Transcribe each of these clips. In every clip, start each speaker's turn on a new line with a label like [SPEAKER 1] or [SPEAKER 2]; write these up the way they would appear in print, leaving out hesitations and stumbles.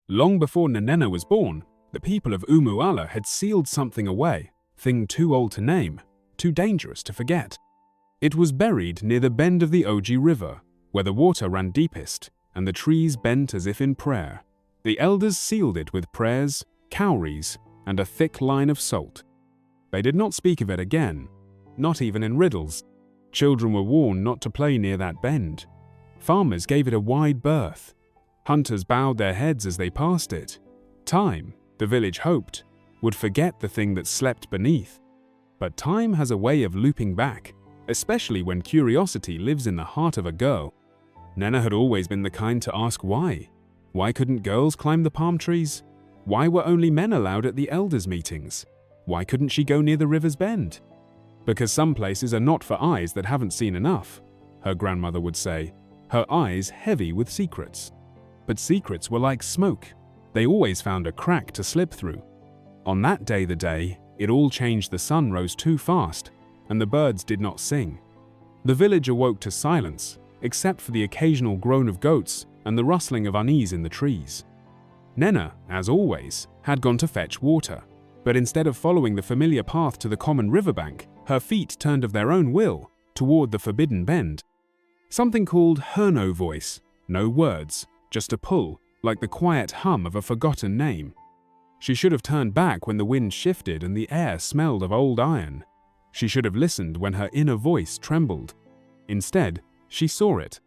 [SPEAKER 1] Long before Nnenna was born, the people of Umuala had sealed something away, thing too old to name, too dangerous to forget. It was buried near the bend of the Oji River, where the water ran deepest and the trees bent as if in prayer. The elders sealed it with prayers, cowries, and a thick line of salt. They did not speak of it again, not even in riddles. Children were warned not to play near that bend. Farmers gave it a wide berth. Hunters bowed their heads as they passed it. Time, the village hoped, would forget the thing that slept beneath. But time has a way of looping back, especially when curiosity lives in the heart of a girl. Nnenna had always been the kind to ask why. Why couldn't girls climb the palm trees? Why were only men allowed at the elders' meetings? Why couldn't she go near the river's bend? Because some places are not for eyes that haven't seen enough, her grandmother would say, her eyes heavy with secrets. But secrets were like smoke. They always found a crack to slip through. On that day, it all changed. The sun rose too fast, and the birds did not sing. The village awoke to silence, except for the occasional groan of goats and the rustling of unease in the trees. Nnenna, as always, had gone to fetch water, but instead of following the familiar path to the common riverbank, her feet turned of their own will toward the forbidden bend. Something called her no voice, no words, just a pull, like the quiet hum of a forgotten name. She should have turned back when the wind shifted and the air smelled of old iron. She should have listened when her inner voice trembled. Instead, she saw it,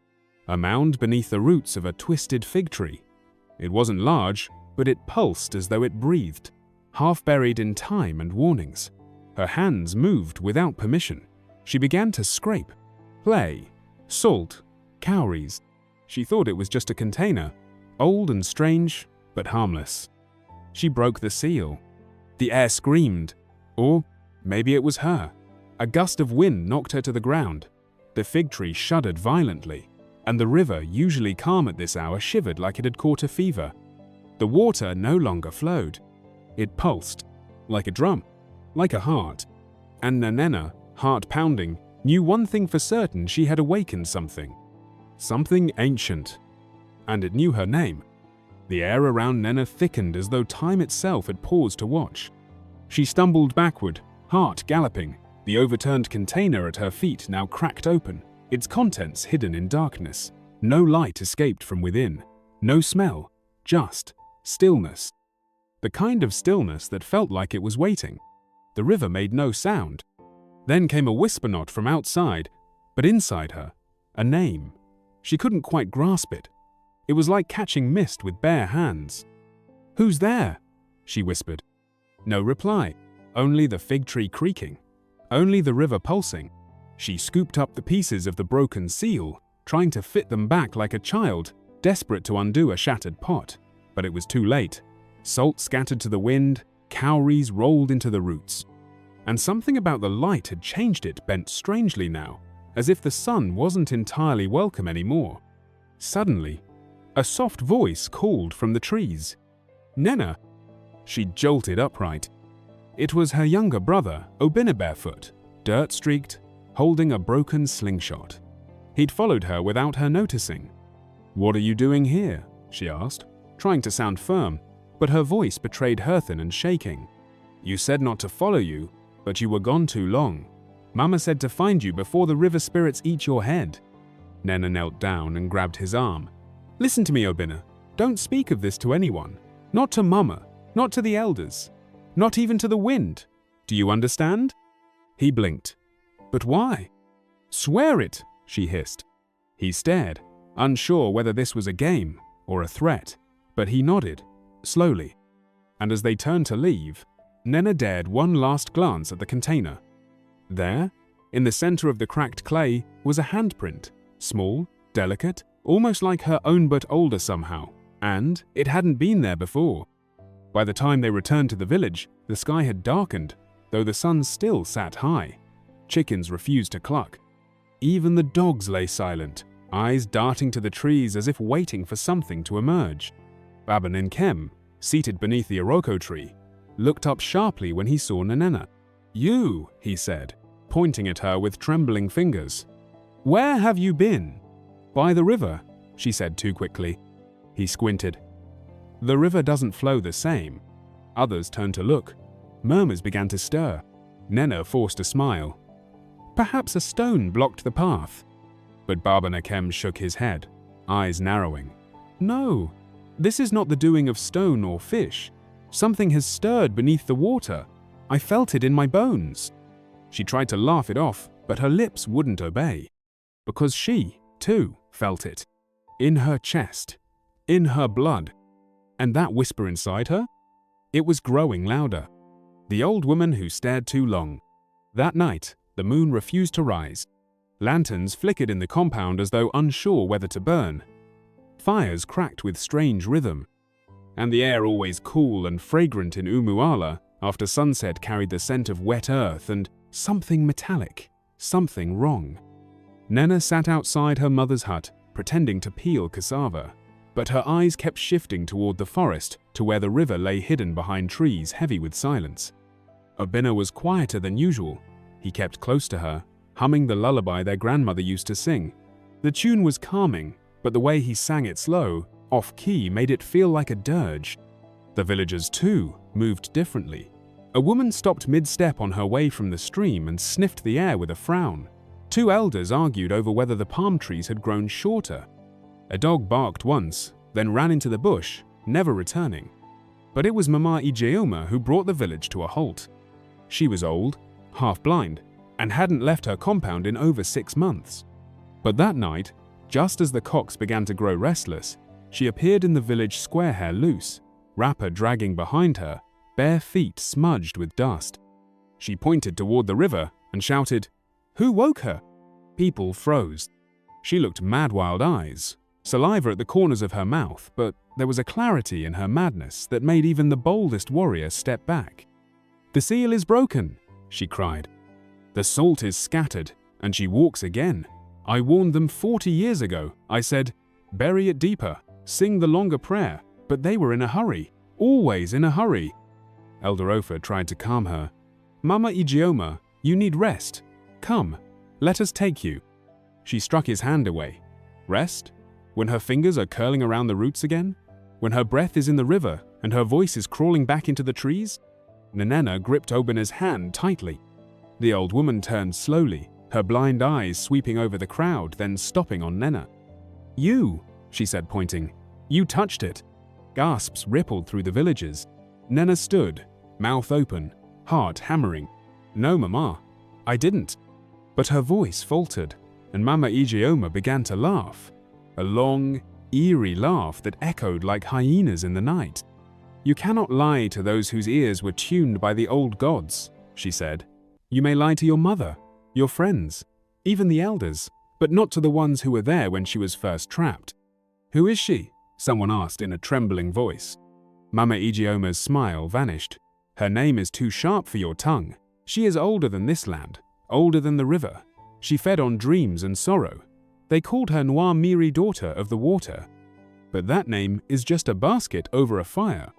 [SPEAKER 1] a mound beneath the roots of a twisted fig tree. It wasn't large, but it pulsed as though it breathed, half buried in time and warnings. Her hands moved without permission. She began to scrape, play, salt, cowries. She thought it was just a container, old and strange, but harmless. She broke the seal. The air screamed, or maybe it was her. A gust of wind knocked her to the ground. The fig tree shuddered violently, and the river, usually calm at this hour, shivered like it had caught a fever. The water no longer flowed. It pulsed, like a drum, like a heart. And Nnenna, heart pounding, knew one thing for certain: she had awakened something. Something ancient. And it knew her name. The air around Nnenna thickened as though time itself had paused to watch. She stumbled backward, heart galloping, the overturned container at her feet now cracked open, its contents hidden in darkness. No light escaped from within. No smell, just stillness. The kind of stillness that felt like it was waiting. The river made no sound. Then came a whisper note from outside, but inside her, a name. She couldn't quite grasp it. It was like catching mist with bare hands. "Who's there?" she whispered. No reply, only the fig tree creaking, only the river pulsing. She scooped up the pieces of the broken seal, trying to fit them back like a child, desperate to undo a shattered pot. But it was too late. Salt scattered to the wind, cowries rolled into the roots. And something about the light had changed it, bent strangely now, as if the sun wasn't entirely welcome anymore. Suddenly, a soft voice called from the trees. "Nnenna!" She jolted upright. It was her younger brother, Oji Barefoot, dirt-streaked, holding a broken slingshot. He'd followed her without her noticing. "What are you doing here?" she asked, trying to sound firm, but her voice betrayed hurthen and shaking. "You said not to follow you, but you were gone too long. Mama said to find you before the river spirits eat your head." Nnenna knelt down and grabbed his arm. "Listen to me, Oji. Don't speak of this to anyone. Not to Mama, not to the elders, not even to the wind. Do you understand?" He blinked. "But why?" "Swear it," she hissed. He stared, unsure whether this was a game or a threat, but he nodded, slowly. And as they turned to leave, Nnenna dared one last glance at the container. There, in the center of the cracked clay, was a handprint, small, delicate, almost like her own but older somehow, and it hadn't been there before. By the time they returned to the village, the sky had darkened, though the sun still sat high. Chickens refused to cluck. Even the dogs lay silent, eyes darting to the trees as if waiting for something to emerge. Baba Nkem, seated beneath the Iroko tree, looked up sharply when he saw Nnenna. "You," he said, pointing at her with trembling fingers. "Where have you been?" "By the river," she said too quickly. He squinted. The river doesn't flow the same. Others turned to look. Murmurs began to stir. Nnenna forced a smile. Perhaps a stone blocked the path. But Baba Nakem shook his head, eyes narrowing. No, this is not the doing of stone or fish. Something has stirred beneath the water. I felt it in my bones. She tried to laugh it off, but her lips wouldn't obey. Because she, too, felt it. In her chest. In her blood. And that whisper inside her? It was growing louder. The old woman who stared too long. That night, the moon refused to rise. Lanterns flickered in the compound as though unsure whether to burn. Fires cracked with strange rhythm. And the air, always cool and fragrant in Umuala, after sunset carried the scent of wet earth and something metallic, something wrong. Nnenna sat outside her mother's hut, pretending to peel cassava, but her eyes kept shifting toward the forest to where the river lay hidden behind trees heavy with silence. Obinna was quieter than usual. He kept close to her, humming the lullaby their grandmother used to sing. The tune was calming, but the way he sang it slow, off-key, made it feel like a dirge. The villagers, too, moved differently. A woman stopped mid-step on her way from the stream and sniffed the air with a frown. Two elders argued over whether the palm trees had grown shorter. A dog barked once, then ran into the bush, never returning. But it was Mama Ijeoma who brought the village to a halt. She was old, half-blind, and hadn't left her compound in over 6 months. But that night, just as the cocks began to grow restless, she appeared in the village square, hair loose, wrapper dragging behind her, bare feet smudged with dust. She pointed toward the river and shouted, "Who woke her?" People froze. She looked mad, wild eyes, saliva at the corners of her mouth, but there was a clarity in her madness that made even the boldest warrior step back. "The seal is broken," she cried. "The salt is scattered, and she walks again. I warned them 40 years ago. I said, bury it deeper, sing the longer prayer, but they were in a hurry, always in a hurry." Elder Ofa tried to calm her. "Mama Ijeoma, you need rest. Come, let us take you." She struck his hand away. Rest? When her fingers are curling around the roots again? When her breath is in the river and her voice is crawling back into the trees? Nnenna gripped Obinna's hand tightly. The old woman turned slowly, her blind eyes sweeping over the crowd, then stopping on Nnenna. "You," she said, pointing. "You touched it." Gasps rippled through the villagers. Nnenna stood, mouth open, heart hammering. "No, Mama, I didn't." But her voice faltered, and Mama Ijeoma began to laugh. A long, eerie laugh that echoed like hyenas in the night. "You cannot lie to those whose ears were tuned by the old gods," she said. "You may lie to your mother, your friends, even the elders, but not to the ones who were there when she was first trapped." "Who is she?" someone asked in a trembling voice. Mama Ijeoma's smile vanished. "Her name is too sharp for your tongue. She is older than this land, older than the river. She fed on dreams and sorrow. They called her Noir Miri, daughter of the water. But that name is just a basket over a fire."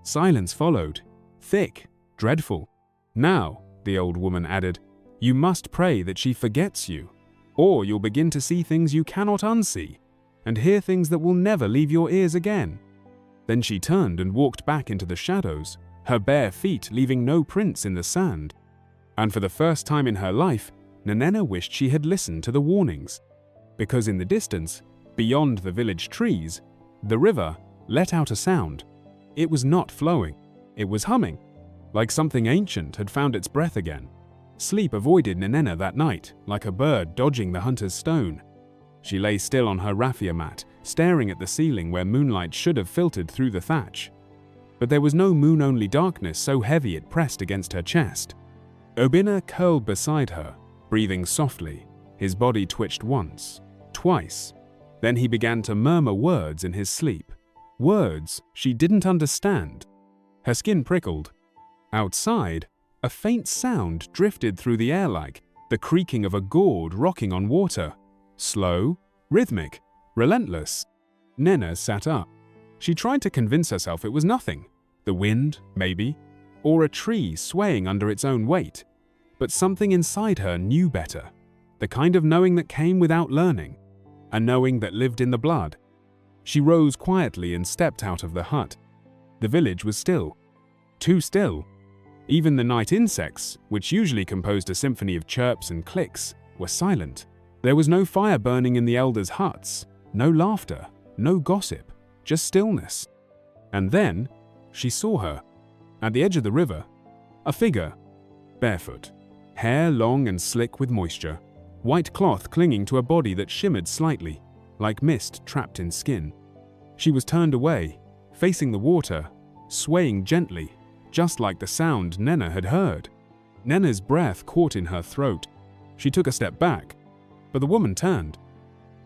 [SPEAKER 1] Silence followed, thick, dreadful. "Now," the old woman added, "you must pray that she forgets you, or you'll begin to see things you cannot unsee, and hear things that will never leave your ears again." Then she turned and walked back into the shadows, her bare feet leaving no prints in the sand. And for the first time in her life, Nnenna wished she had listened to the warnings. Because in the distance, beyond the village trees, the river let out a sound. It was not flowing, it was humming, like something ancient had found its breath again. Sleep avoided Nnenna that night, like a bird dodging the hunter's stone. She lay still on her raffia mat, staring at the ceiling where moonlight should have filtered through the thatch. But there was no moon-only darkness so heavy it pressed against her chest. Obinna curled beside her, breathing softly. His body twitched once, twice. Then he began to murmur words in his sleep. Words she didn't understand. Her skin prickled. Outside, a faint sound drifted through the air like the creaking of a gourd rocking on water. Slow, rhythmic, relentless. Nnenna sat up. She tried to convince herself it was nothing. The wind, maybe, or a tree swaying under its own weight. But something inside her knew better. The kind of knowing that came without learning. A knowing that lived in the blood. She rose quietly and stepped out of the hut. The village was still. Too still. Even the night insects, which usually composed a symphony of chirps and clicks, were silent. There was no fire burning in the elders' huts, no laughter, no gossip, just stillness. And then, she saw her. At the edge of the river, a figure, barefoot, hair long and slick with moisture, white cloth clinging to a body that shimmered slightly, like mist trapped in skin. She was turned away, facing the water, swaying gently, just like the sound Nnenna had heard. Nnenna's breath caught in her throat. She took a step back, but the woman turned.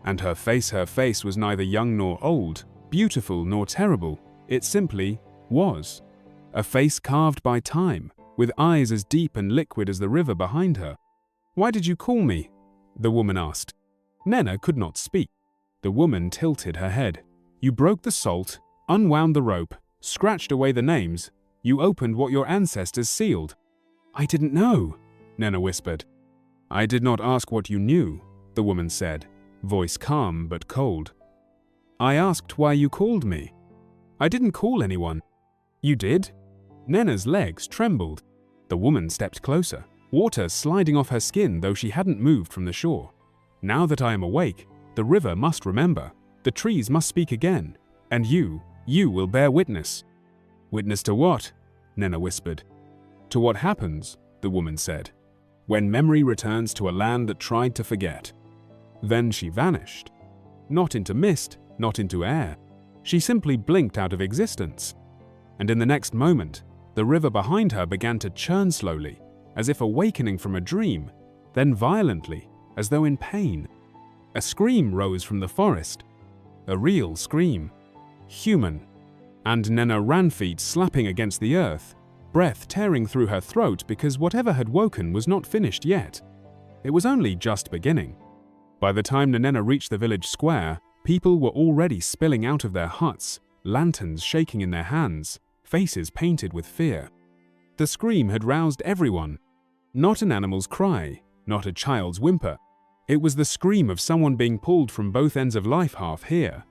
[SPEAKER 1] And her face was neither young nor old, beautiful nor terrible. It simply was. A face carved by time, with eyes as deep and liquid as the river behind her. "Why did you call me?" the woman asked. Nnenna could not speak. The woman tilted her head. "You broke the salt, unwound the rope, scratched away the names. You opened what your ancestors sealed." "I didn't know," Nnenna whispered. "I did not ask what you knew," the woman said, voice calm but cold. "I asked why you called me." "I didn't call anyone." "You did?" Nnenna's legs trembled. The woman stepped closer, water sliding off her skin though she hadn't moved from the shore. "Now that I am awake, the river must remember. The trees must speak again. And you will bear witness." "Witness to what?" Nnenna whispered. "To what happens," the woman said, "when memory returns to a land that tried to forget." Then she vanished. Not into mist, not into air. She simply blinked out of existence. And in the next moment, the river behind her began to churn slowly, as if awakening from a dream, then violently, as though in pain. A scream rose from the forest. A real scream. Human. And Nnenna ran, feet slapping against the earth, breath tearing through her throat because whatever had woken was not finished yet. It was only just beginning. By the time Nnenna reached the village square, people were already spilling out of their huts, lanterns shaking in their hands, faces painted with fear. The scream had roused everyone. Not an animal's cry, not a child's whimper. It was the scream of someone being pulled from both ends of life, half here,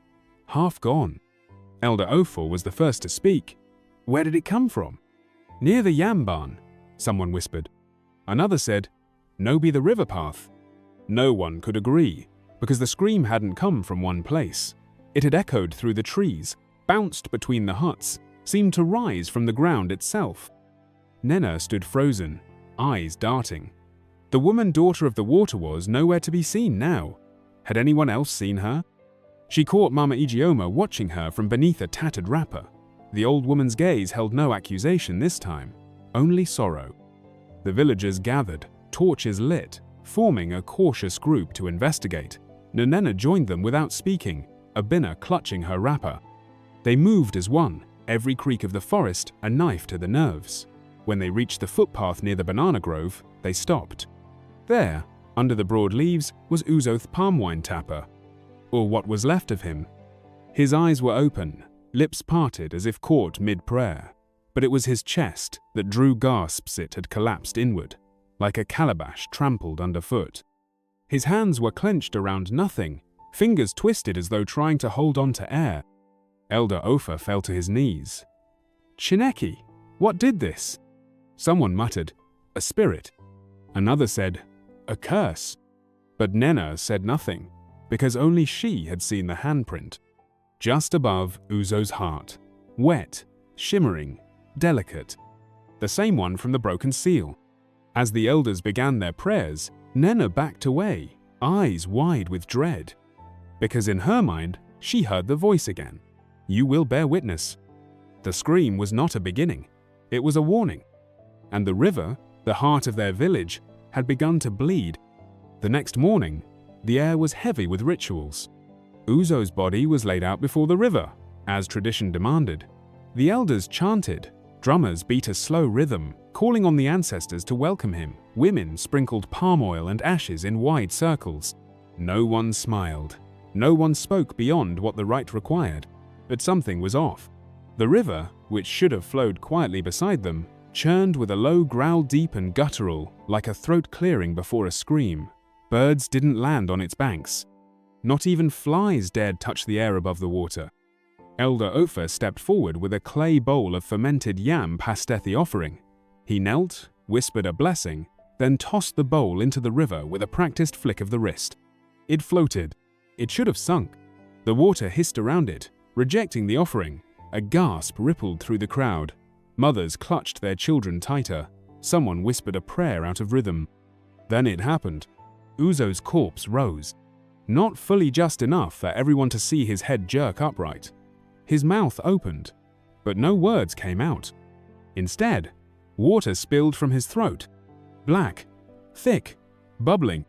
[SPEAKER 1] half gone. Elder Ofor was the first to speak. "Where did it come from?" "Near the yam barn," someone whispered. Another said, "No be the river path." No one could agree, because the scream hadn't come from one place. It had echoed through the trees, bounced between the huts, seemed to rise from the ground itself. Nnenna stood frozen, eyes darting. The woman daughter of the water was nowhere to be seen now. Had anyone else seen her? She caught Mama Ijeoma watching her from beneath a tattered wrapper. The old woman's gaze held no accusation this time, only sorrow. The villagers gathered, torches lit, forming a cautious group to investigate. Nnenna joined them without speaking, a binner clutching her wrapper. They moved as one, every creak of the forest a knife to the nerves. When they reached the footpath near the banana grove, they stopped. There, under the broad leaves, was Uzoth palm wine tapper, or what was left of him. His eyes were open, lips parted as if caught mid-prayer, but it was his chest that drew gasps. It had collapsed inward, like a calabash trampled underfoot. His hands were clenched around nothing, fingers twisted as though trying to hold on to air. Elder Ofor fell to his knees. "Chineke, what did this?" Someone muttered, "A spirit." Another said, "A curse." But Nnenna said nothing, because only she had seen the handprint. Just above Uzo's heart, wet, shimmering, delicate. The same one from the broken seal. As the elders began their prayers, Nnenna backed away, eyes wide with dread. Because in her mind, she heard the voice again. "You will bear witness." The scream was not a beginning. It was a warning. And the river, the heart of their village, had begun to bleed. The next morning, the air was heavy with rituals. Uzo's body was laid out before the river, as tradition demanded. The elders chanted, drummers beat a slow rhythm, calling on the ancestors to welcome him. Women sprinkled palm oil and ashes in wide circles. No one smiled. No one spoke beyond what the rite required. But something was off. The river, which should have flowed quietly beside them, churned with a low growl, deep and guttural, like a throat clearing before a scream. Birds didn't land on its banks. Not even flies dared touch the air above the water. Elder Ofa stepped forward with a clay bowl of fermented yam pastethi offering. He knelt, whispered a blessing, then tossed the bowl into the river with a practiced flick of the wrist. It floated. It should have sunk. The water hissed around it, rejecting the offering. A gasp rippled through the crowd. Mothers clutched their children tighter. Someone whispered a prayer out of rhythm. Then it happened. Uzo's corpse rose. Not fully just enough for everyone to see his head jerk upright. His mouth opened, but no words came out. Instead, water spilled from his throat. Black, thick, bubbling.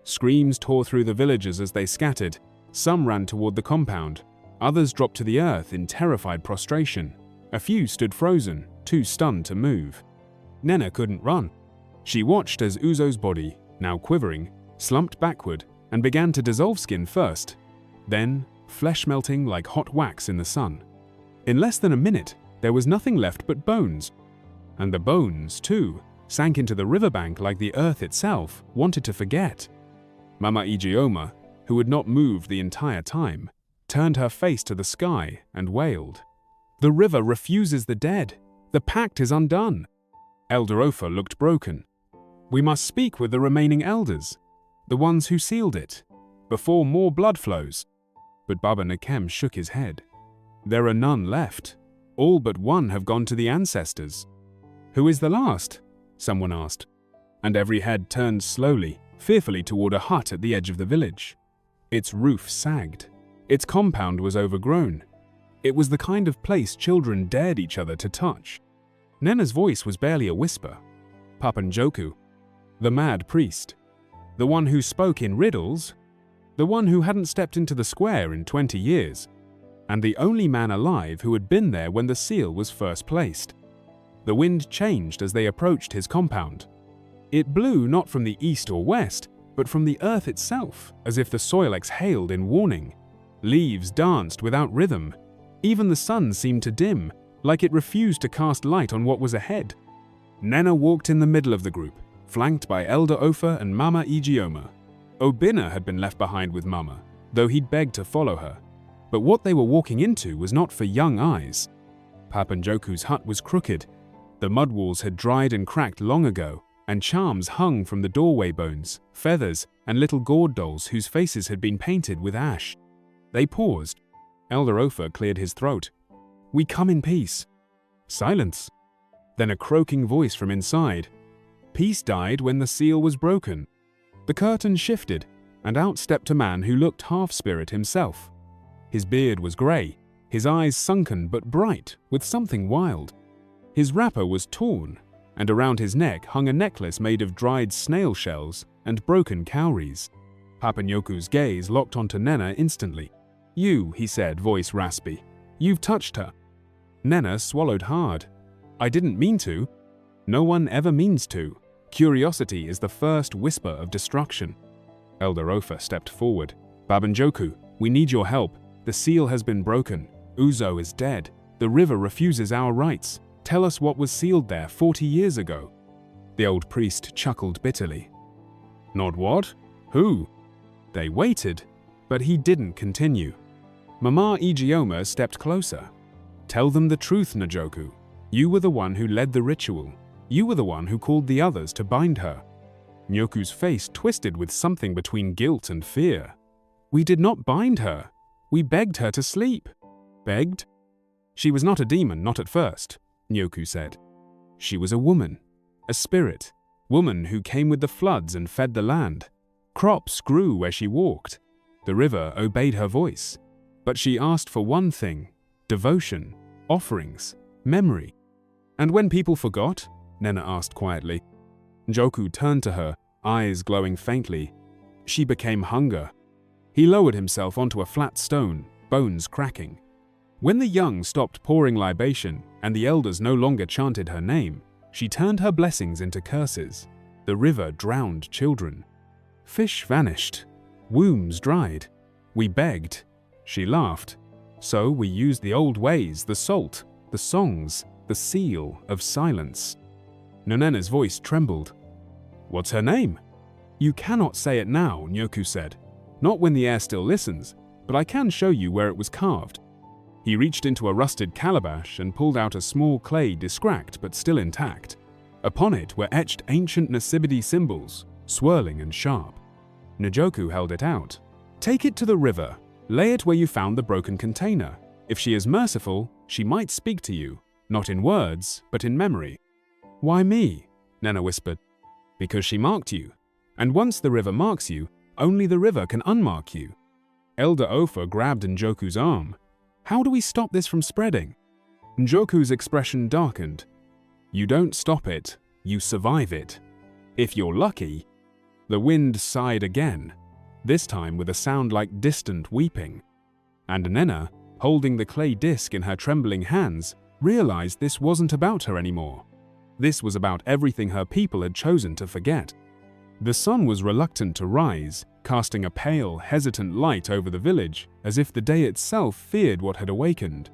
[SPEAKER 1] Screams tore through the villagers as they scattered. Some ran toward the compound. Others dropped to the earth in terrified prostration. A few stood frozen, too stunned to move. Nnenna couldn't run. She watched as Uzo's body, now quivering, slumped backward and began to dissolve skin first, then flesh melting like hot wax in the sun. In less than a minute, there was nothing left but bones. And the bones, too, sank into the riverbank like the earth itself wanted to forget. Mama Ijeoma, who had not moved the entire time, turned her face to the sky and wailed. "The river refuses the dead. The pact is undone." Elder Ofa looked broken. "We must speak with the remaining elders, the ones who sealed it, before more blood flows." But Baba Nakem shook his head. "There are none left. All but one have gone to the ancestors." "Who is the last?" someone asked. And every head turned slowly, fearfully toward a hut at the edge of the village. Its roof sagged. Its compound was overgrown. It was the kind of place children dared each other to touch. Nnenna's voice was barely a whisper. Papanjoku, the mad priest, the one who spoke in riddles, the one who hadn't stepped into the square in 20 years, and the only man alive who had been there when the seal was first placed. The wind changed as they approached his compound. It blew not from the east or west, but from the earth itself, as if the soil exhaled in warning. Leaves danced without rhythm. Even the sun seemed to dim, like it refused to cast light on what was ahead. Nnenna walked in the middle of the group, flanked by Elder Ofa and Mama Ijeoma. Obinna had been left behind with Mama, though he'd begged to follow her. But what they were walking into was not for young eyes. Papanjoku's hut was crooked. The mud walls had dried and cracked long ago, and charms hung from the doorway bones, feathers, and little gourd dolls whose faces had been painted with ash. They paused. Elder Ofa cleared his throat. "We come in peace." Silence. Then a croaking voice from inside. "Peace died when the seal was broken." The curtain shifted, and out stepped a man who looked half-spirit himself. His beard was grey, his eyes sunken but bright with something wild. His wrapper was torn, and around his neck hung a necklace made of dried snail shells and broken cowries. Papanjoku's gaze locked onto Nnenna instantly. "You," he said, voice raspy. "You've touched her." Nnenna swallowed hard. "I didn't mean to." No one ever means to. Curiosity is the first whisper of destruction. Elder Ofa stepped forward. "Papanjoku, we need your help. The seal has been broken. Uzo is dead. The river refuses our rights. Tell us what was sealed there 40 years ago." The old priest chuckled bitterly. "Not what? Who?" They waited, but he didn't continue. Mama Ijeoma stepped closer. "Tell them the truth, Njoku. You were the one who led the ritual. You were the one who called the others to bind her." Nyoku's face twisted with something between guilt and fear. "We did not bind her. We begged her to sleep." "Begged?" "She was not a demon, not at first," Nyoku said. "She was a woman, a spirit, woman who came with the floods and fed the land. Crops grew where she walked. The river obeyed her voice. But she asked for one thing: devotion, offerings, memory." "And when people forgot?" Nnenna asked quietly. Njoku turned to her, eyes glowing faintly. "She became hunger." He lowered himself onto a flat stone, bones cracking. When the young stopped pouring libation and the elders no longer chanted her name, she turned her blessings into curses. The river drowned children. Fish vanished. Wombs dried. We begged. She laughed. So we used the old ways, the salt, the songs, the seal of silence. Nnenna's voice trembled. "What's her name?" "You cannot say it now," Nyoku said. "Not when the air still listens, but I can show you where it was carved." He reached into a rusted calabash and pulled out a small clay discracked but still intact. Upon it were etched ancient Nsibidi symbols, swirling and sharp. Njoku held it out. "Take it to the river. Lay it where you found the broken container. If she is merciful, she might speak to you, not in words, but in memory." "Why me?" Nnenna whispered. "Because she marked you. And once the river marks you, only the river can unmark you." Elder Ofa grabbed Njoku's arm. "How do we stop this from spreading?" Njoku's expression darkened. "You don't stop it, you survive it. If you're lucky." The wind sighed again, this time with a sound like distant weeping. And Nnenna, holding the clay disc in her trembling hands, realized this wasn't about her anymore. This was about everything her people had chosen to forget. The sun was reluctant to rise, casting a pale, hesitant light over the village, as if the day itself feared what had awakened.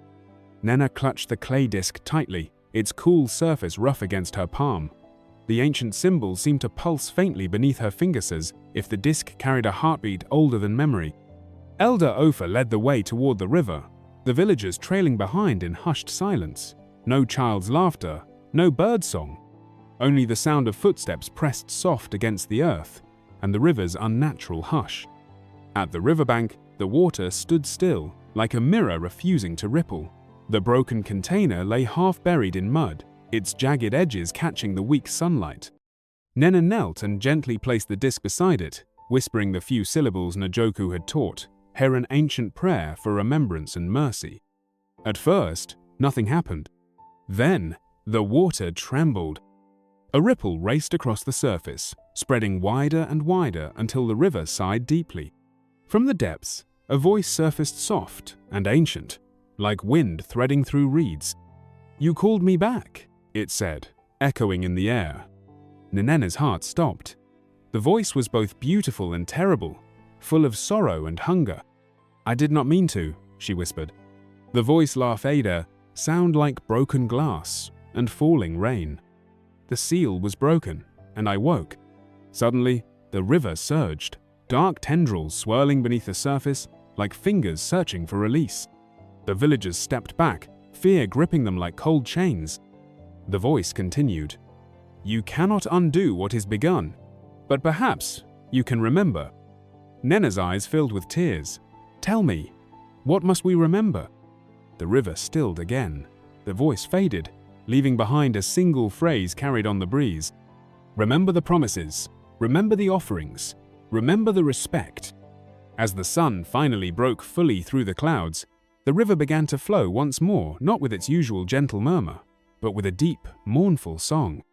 [SPEAKER 1] Nnenna clutched the clay disc tightly, its cool surface rough against her palm. The ancient symbol seemed to pulse faintly beneath her fingers as if the disc carried a heartbeat older than memory. Elder Ofa led the way toward the river, the villagers trailing behind in hushed silence. No child's laughter, no bird song. Only the sound of footsteps pressed soft against the earth, and the river's unnatural hush. At the riverbank, the water stood still, like a mirror refusing to ripple. The broken container lay half buried in mud, its jagged edges catching the weak sunlight. Nnenna knelt and gently placed the disc beside it, whispering the few syllables Njoku had taught, her an ancient prayer for remembrance and mercy. At first, nothing happened. Then, the water trembled. A ripple raced across the surface, spreading wider and wider until the river sighed deeply. From the depths, a voice surfaced soft and ancient, like wind threading through reeds. "You called me back," it said, echoing in the air. Nnenna's heart stopped. The voice was both beautiful and terrible, full of sorrow and hunger. "I did not mean to," she whispered. The voice laughed Ada, sound like broken glass and falling rain. The seal was broken, and I woke. Suddenly, the river surged, dark tendrils swirling beneath the surface like fingers searching for release. The villagers stepped back, fear gripping them like cold chains. The voice continued. "You cannot undo what is begun, but perhaps you can remember." Nnenna's eyes filled with tears. "Tell me, what must we remember?" The river stilled again. The voice faded, leaving behind a single phrase carried on the breeze. "Remember the promises, remember the offerings, remember the respect." As the sun finally broke fully through the clouds, the river began to flow once more, not with its usual gentle murmur, but with a deep, mournful song.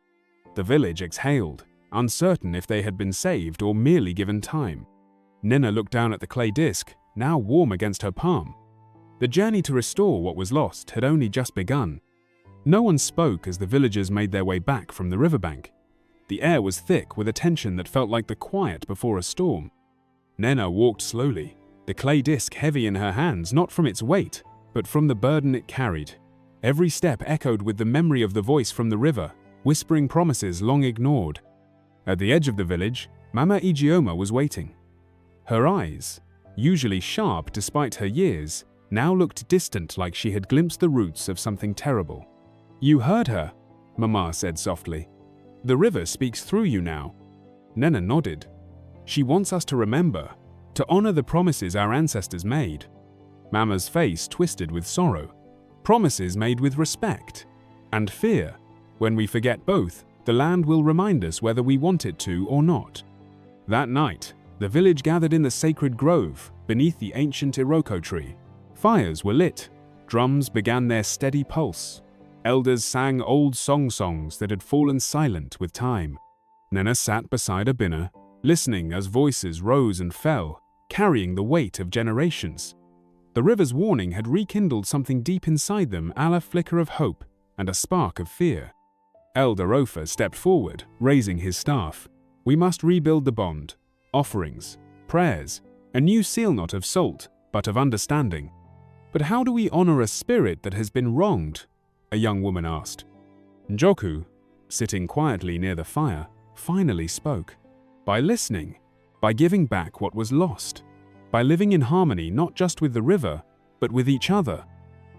[SPEAKER 1] The village exhaled, uncertain if they had been saved or merely given time. Nnenna looked down at the clay disc, now warm against her palm. The journey to restore what was lost had only just begun. No one spoke as the villagers made their way back from the riverbank. The air was thick with a tension that felt like the quiet before a storm. Nnenna walked slowly, the clay disc heavy in her hands, not from its weight, but from the burden it carried. Every step echoed with the memory of the voice from the river, whispering promises long ignored. At the edge of the village, Mama Ijeoma was waiting. Her eyes, usually sharp despite her years, now looked distant, like she had glimpsed the roots of something terrible. "You heard her," Mama said softly. "The river speaks through you now." Nnenna nodded. "She wants us to remember, to honor the promises our ancestors made." Mama's face twisted with sorrow. Promises made with respect and fear. When we forget both, the land will remind us whether we want it to or not. That night, the village gathered in the sacred grove beneath the ancient Iroko tree. Fires were lit. Drums began their steady pulse. Elders sang old songs that had fallen silent with time. Nnenna sat beside a binnah, listening as voices rose and fell, carrying the weight of generations. The river's warning had rekindled something deep inside them, a flicker of hope and a spark of fear. Elder Ofa stepped forward, raising his staff. "We must rebuild the bond. Offerings, prayers, a new seal not of salt, but of understanding." "But how do we honor a spirit that has been wronged?" a young woman asked. Njoku, sitting quietly near the fire, finally spoke. "By listening, by giving back what was lost, by living in harmony not just with the river, but with each other."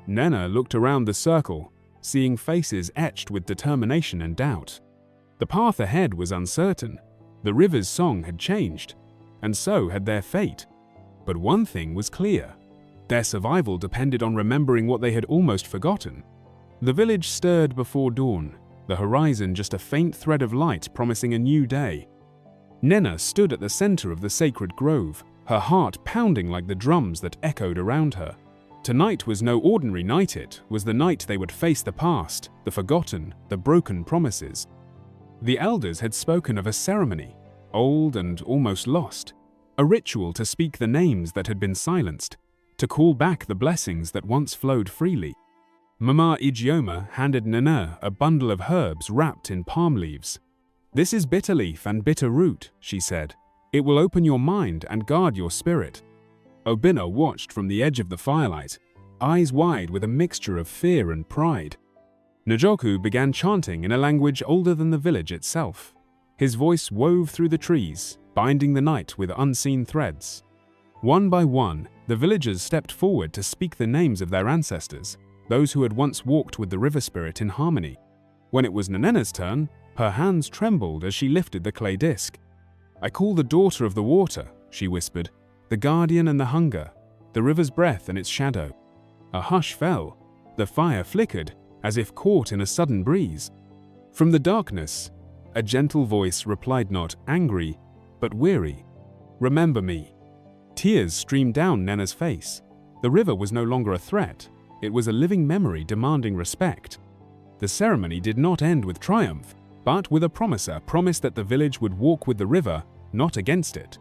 [SPEAKER 1] Nnenna looked around the circle, seeing faces etched with determination and doubt. The path ahead was uncertain. The river's song had changed, and so had their fate. But one thing was clear. Their survival depended on remembering what they had almost forgotten. The village stirred before dawn, the horizon just a faint thread of light promising a new day. Nnenna stood at the center of the sacred grove, her heart pounding like the drums that echoed around her. Tonight was no ordinary night, it was the night they would face the past, the forgotten, the broken promises. The elders had spoken of a ceremony, old and almost lost, a ritual to speak the names that had been silenced, to call back the blessings that once flowed freely. Mama Ijeoma handed Nnenna a bundle of herbs wrapped in palm leaves. "This is bitter leaf and bitter root," she said. "It will open your mind and guard your spirit." Obinna watched from the edge of the firelight, eyes wide with a mixture of fear and pride. Njoku began chanting in a language older than the village itself. His voice wove through the trees, binding the night with unseen threads. One by one, the villagers stepped forward to speak the names of their ancestors, those who had once walked with the river spirit in harmony. When it was Nnenna's turn, her hands trembled as she lifted the clay disc. "I call the daughter of the water," she whispered, "the guardian and the hunger, the river's breath and its shadow." A hush fell. The fire flickered, as if caught in a sudden breeze. From the darkness, a gentle voice replied, not angry, but weary. "Remember me." Tears streamed down Nnenna's face. The river was no longer a threat. It was a living memory demanding respect. The ceremony did not end with triumph, but with a promise that the village would walk with the river, not against it.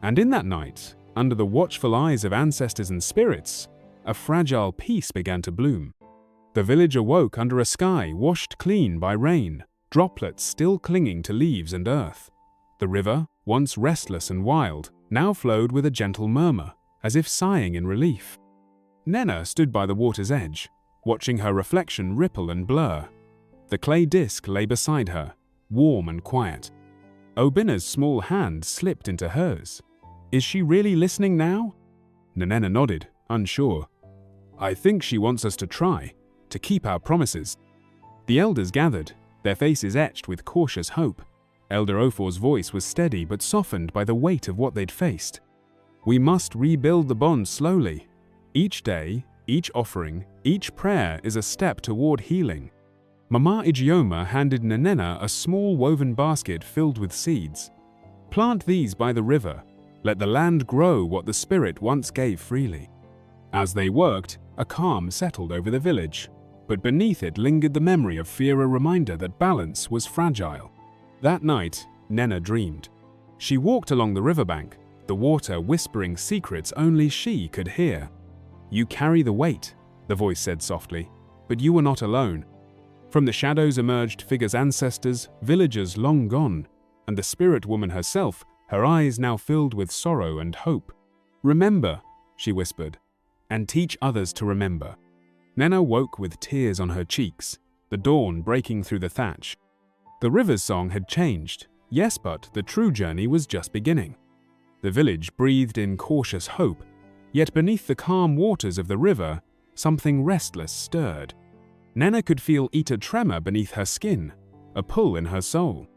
[SPEAKER 1] And in that night, under the watchful eyes of ancestors and spirits, a fragile peace began to bloom. The village awoke under a sky washed clean by rain, droplets still clinging to leaves and earth. The river, once restless and wild, now flowed with a gentle murmur, as if sighing in relief. Nnenna stood by the water's edge, watching her reflection ripple and blur. The clay disc lay beside her, warm and quiet. Obinna's small hand slipped into hers. Is she really listening now? Nnenna nodded, unsure. I think she wants us to try, to keep our promises. The elders gathered, their faces etched with cautious hope. Elder Ofor's voice was steady but softened by the weight of what they'd faced. We must rebuild the bond slowly. Each day, each offering, each prayer is a step toward healing. Mama Ijeoma handed Nnenna a small woven basket filled with seeds. Plant these by the river. Let the land grow what the spirit once gave freely. As they worked, a calm settled over the village, but beneath it lingered the memory of fear, a reminder that balance was fragile. That night, Nnenna dreamed. She walked along the riverbank, the water whispering secrets only she could hear. You carry the weight, the voice said softly, but you were not alone. From the shadows emerged figures, ancestors, villagers long gone, and the spirit woman herself, her eyes now filled with sorrow and hope. Remember, she whispered, and teach others to remember. Nnenna woke with tears on her cheeks, the dawn breaking through the thatch. The river's song had changed, yes, but the true journey was just beginning. The village breathed in cautious hope, yet beneath the calm waters of the river, something restless stirred. Nnenna could feel a tremor beneath her skin, a pull in her soul.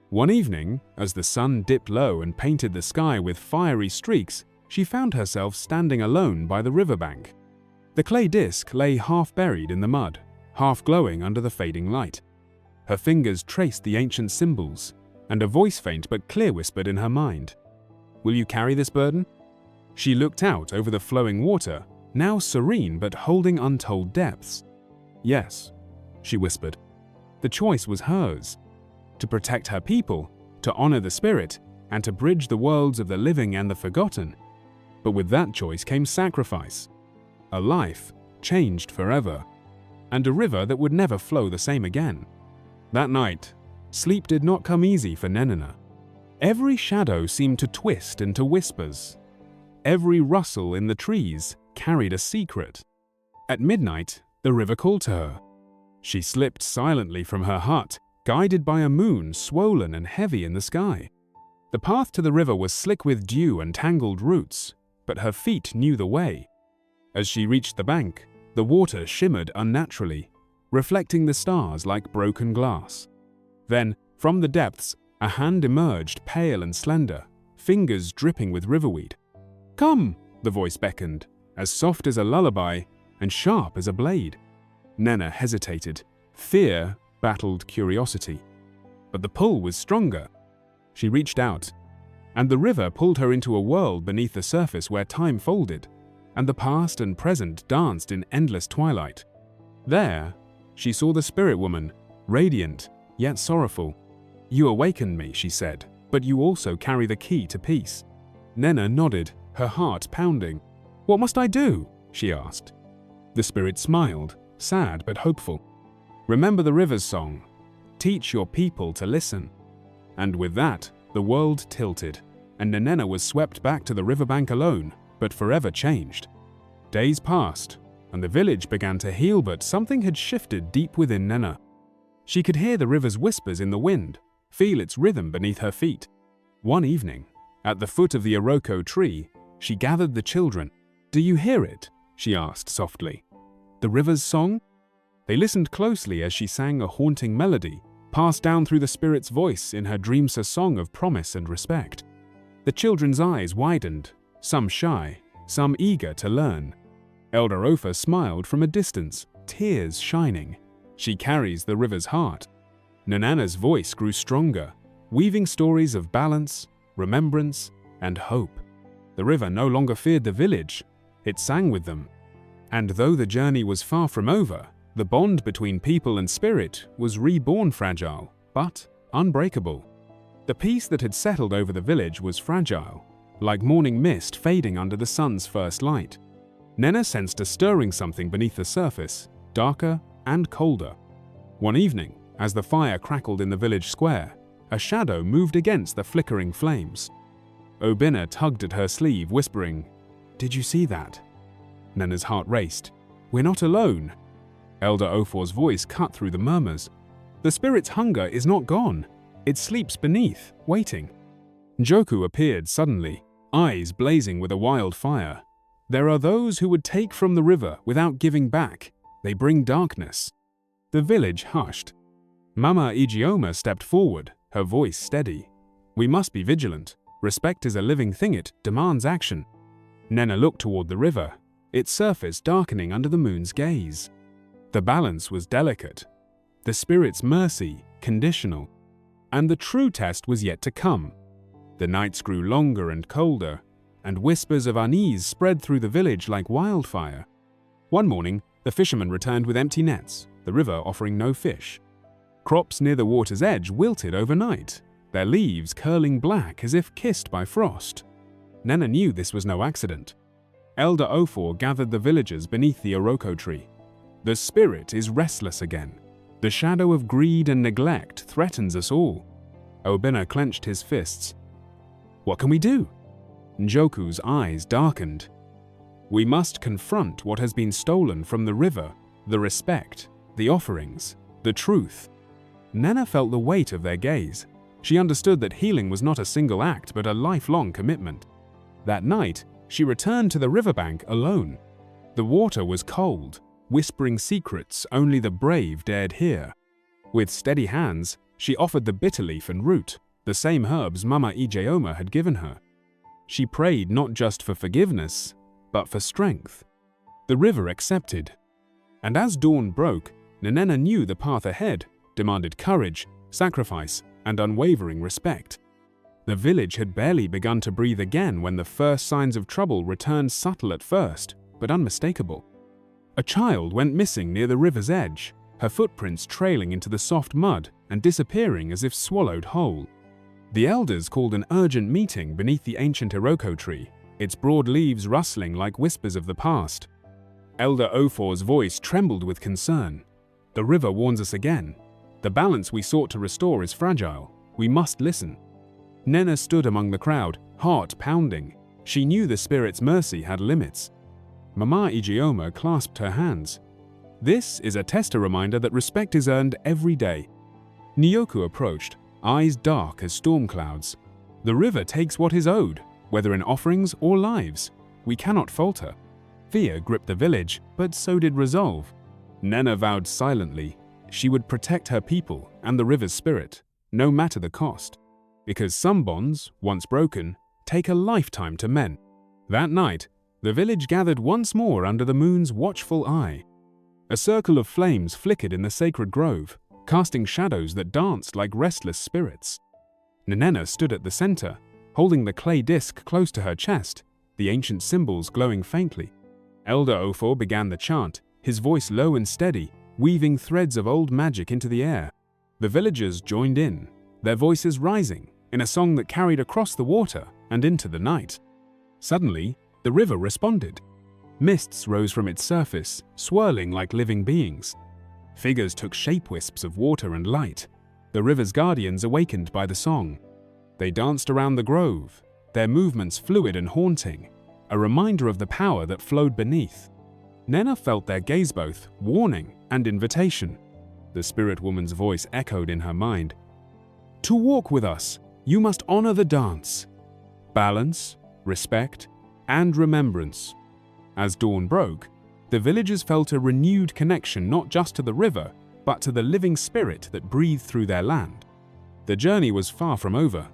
[SPEAKER 1] One evening, as the sun dipped low and painted the sky with fiery streaks, she found herself standing alone by the riverbank. The clay disc lay half buried in the mud, half glowing under the fading light. Her fingers traced the ancient symbols, and a voice faint but clear whispered in her mind, "Will you carry this burden?" She looked out over the flowing water, now serene but holding untold depths. "Yes," she whispered. The choice was hers. To protect her people, to honor the spirit, and to bridge the worlds of the living and the forgotten. But with that choice came sacrifice. A life changed forever, and a river that would never flow the same again. That night, sleep did not come easy for Nnenna. Every shadow seemed to twist into whispers. Every rustle in the trees carried a secret. At midnight, the river called to her. She slipped silently from her hut, guided by a moon swollen and heavy in the sky. The path to the river was slick with dew and tangled roots, but her feet knew the way. As she reached the bank, The water shimmered unnaturally, reflecting the stars like broken glass. Then, from the depths, a hand emerged, pale and slender, fingers dripping with riverweed. "Come!" the voice beckoned, as soft as a lullaby and sharp as a blade. Nnenna hesitated. Fear battled curiosity. But the pull was stronger. She reached out, and the river pulled her into a world beneath the surface where time folded, and the past and present danced in endless twilight. There, she saw the spirit woman, radiant, yet sorrowful. "You awakened me," she said, "but you also carry the key to peace." Nnenna nodded, her heart pounding. "What must I do?" she asked. The spirit smiled, sad but hopeful. "Remember the river's song. Teach your people to listen." And with that, the world tilted, and Nnenna was swept back to the riverbank alone, but forever changed. Days passed, and the village began to heal, but something had shifted deep within Nnenna. She could hear the river's whispers in the wind, feel its rhythm beneath her feet. One evening, at the foot of the Iroko tree, she gathered the children. "Do you hear it?" she asked softly. "The river's song?" They listened closely as she sang a haunting melody, passed down through the spirit's voice in her dreamsa song of promise and respect. The children's eyes widened, some shy, some eager to learn. Elder Ofa smiled from a distance, tears shining. "She carries the river's heart." Nnenna's voice grew stronger, weaving stories of balance, remembrance, and hope. The river no longer feared the village, it sang with them. And though the journey was far from over, the bond between people and spirit was reborn, fragile, but unbreakable. The peace that had settled over the village was fragile, like morning mist fading under the sun's first light. Nnenna sensed a stirring something beneath the surface, darker and colder. One evening, as the fire crackled in the village square, a shadow moved against the flickering flames. Obinna tugged at her sleeve, whispering, "Did you see that?" Nnenna's heart raced. "We're not alone." Elder Ofor's voice cut through the murmurs. "The spirit's hunger is not gone. It sleeps beneath, waiting." Njoku appeared suddenly, eyes blazing with a wild fire. "There are those who would take from the river without giving back. They bring darkness." The village hushed. Mama Ijeoma stepped forward, her voice steady. "We must be vigilant. Respect is a living thing, it demands action." Nnenna looked toward the river, its surface darkening under the moon's gaze. The balance was delicate, the spirit's mercy conditional, and the true test was yet to come. The nights grew longer and colder, and whispers of unease spread through the village like wildfire. One morning, the fishermen returned with empty nets, the river offering no fish. Crops near the water's edge wilted overnight, their leaves curling black as if kissed by frost. Nnenna knew this was no accident. Elder Ofor gathered the villagers beneath the Iroko tree. "The spirit is restless again. The shadow of greed and neglect threatens us all." Obinna clenched his fists. "What can we do?" Njoku's eyes darkened. "We must confront what has been stolen from the river, the respect, the offerings, the truth." Nnenna felt the weight of their gaze. She understood that healing was not a single act but a lifelong commitment. That night, she returned to the riverbank alone. The water was cold, whispering secrets only the brave dared hear. With steady hands, she offered the bitterleaf and root, the same herbs Mama Ijeoma had given her. She prayed not just for forgiveness, but for strength. The river accepted. And as dawn broke, Nnenna knew the path ahead demanded courage, sacrifice, and unwavering respect. The village had barely begun to breathe again when the first signs of trouble returned, subtle at first, but unmistakable. A child went missing near the river's edge, her footprints trailing into the soft mud and disappearing as if swallowed whole. The elders called an urgent meeting beneath the ancient Iroko tree, its broad leaves rustling like whispers of the past. Elder Ofor's voice trembled with concern. "The river warns us again. The balance we sought to restore is fragile. We must listen." Nnenna stood among the crowd, heart pounding. She knew the spirit's mercy had limits. Mama Ijeoma clasped her hands. "This is a tester reminder that respect is earned every day." Nyoku approached, eyes dark as storm clouds. "The river takes what is owed, whether in offerings or lives. We cannot falter." Fear gripped the village, but so did resolve. Nnenna vowed silently she would protect her people and the river's spirit, no matter the cost. Because some bonds, once broken, take a lifetime to mend. That night, the village gathered once more under the moon's watchful eye. A circle of flames flickered in the sacred grove, casting shadows that danced like restless spirits. Nnenna stood at the center, holding the clay disc close to her chest, the ancient symbols glowing faintly. Elder Ofor began the chant, his voice low and steady, weaving threads of old magic into the air. The villagers joined in, their voices rising, in a song that carried across the water and into the night. Suddenly, the river responded. Mists rose from its surface, swirling like living beings. Figures took shape-wisps of water and light, the river's guardians awakened by the song. They danced around the grove, their movements fluid and haunting, a reminder of the power that flowed beneath. Nnenna felt their gaze both warning and invitation. The spirit woman's voice echoed in her mind. To walk with us, you must honor the dance. Balance, respect, and remembrance. As dawn broke, the villagers felt a renewed connection not just to the river, but to the living spirit that breathed through their land. The journey was far from over,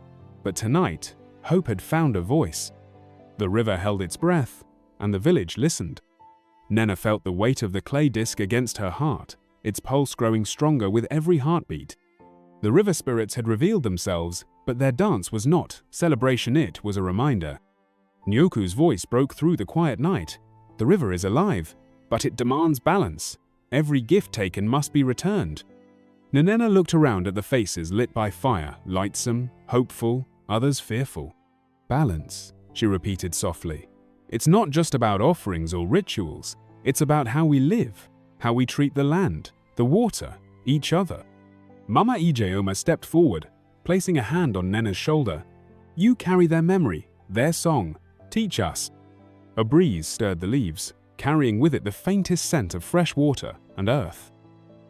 [SPEAKER 1] but tonight, hope had found a voice. The river held its breath, and the village listened. Nnenna felt the weight of the clay disc against her heart, its pulse growing stronger with every heartbeat. The river spirits had revealed themselves, but their dance was not. Celebration it was a reminder. Nyoku's voice broke through the quiet night. The river is alive, but it demands balance. Every gift taken must be returned. Nnenna looked around at the faces lit by fire, lightsome, hopeful, others fearful. Balance, she repeated softly. It's not just about offerings or rituals. It's about how we live, how we treat the land, the water, each other. Mama Ijeoma stepped forward, placing a hand on Nnenna's shoulder. You carry their memory, their song. Teach us. A breeze stirred the leaves, carrying with it the faintest scent of fresh water and earth.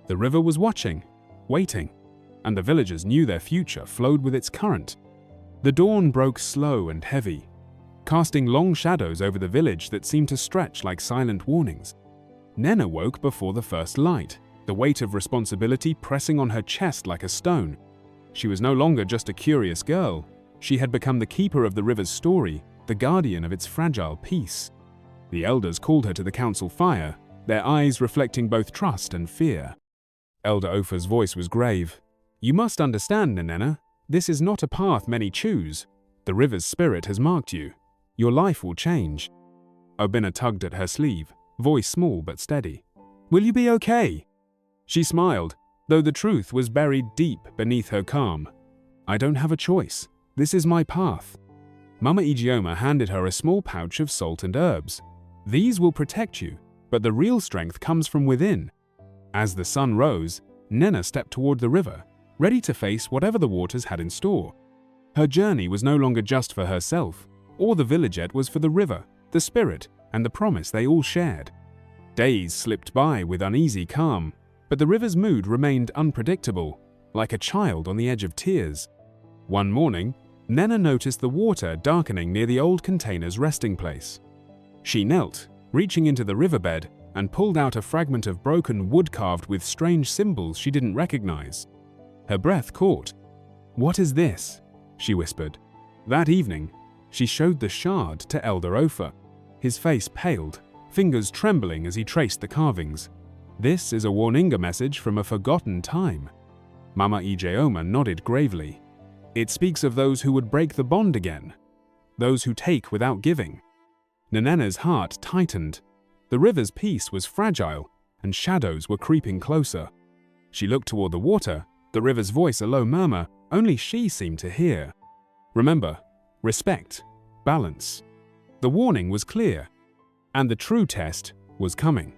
[SPEAKER 1] The river was watching, waiting, and the villagers knew their future flowed with its current. The dawn broke slow and heavy, casting long shadows over the village that seemed to stretch like silent warnings. Nnenna woke before the first light, the weight of responsibility pressing on her chest like a stone. She was no longer just a curious girl. She had become the keeper of the river's story, the guardian of its fragile peace. The elders called her to the council fire, their eyes reflecting both trust and fear. Elder Ofor's voice was grave. You must understand, Nnenna, this is not a path many choose. The river's spirit has marked you. Your life will change. Obinna tugged at her sleeve, voice small but steady. Will you be okay? She smiled, though the truth was buried deep beneath her calm. I don't have a choice. This is my path. Mama Ijeoma handed her a small pouch of salt and herbs. These will protect you, but the real strength comes from within. As the sun rose, Nnenna stepped toward the river, ready to face whatever the waters had in store. Her journey was no longer just for herself, or the village, it was for the river, the spirit, and the promise they all shared. Days slipped by with uneasy calm, but the river's mood remained unpredictable, like a child on the edge of tears. One morning, Nnenna noticed the water darkening near the old container's resting place. She knelt, reaching into the riverbed, and pulled out a fragment of broken wood carved with strange symbols she didn't recognize. Her breath caught. What is this? She whispered. That evening, she showed the shard to Elder Ofor. His face paled, fingers trembling as he traced the carvings. This is a Warninga message from a forgotten time. Mama Ijeoma nodded gravely. It speaks of those who would break the bond again, those who take without giving. Nnenna's heart tightened. The river's peace was fragile, and shadows were creeping closer. She looked toward the water, the river's voice a low murmur only she seemed to hear. Remember, respect, balance. The warning was clear, and the true test was coming.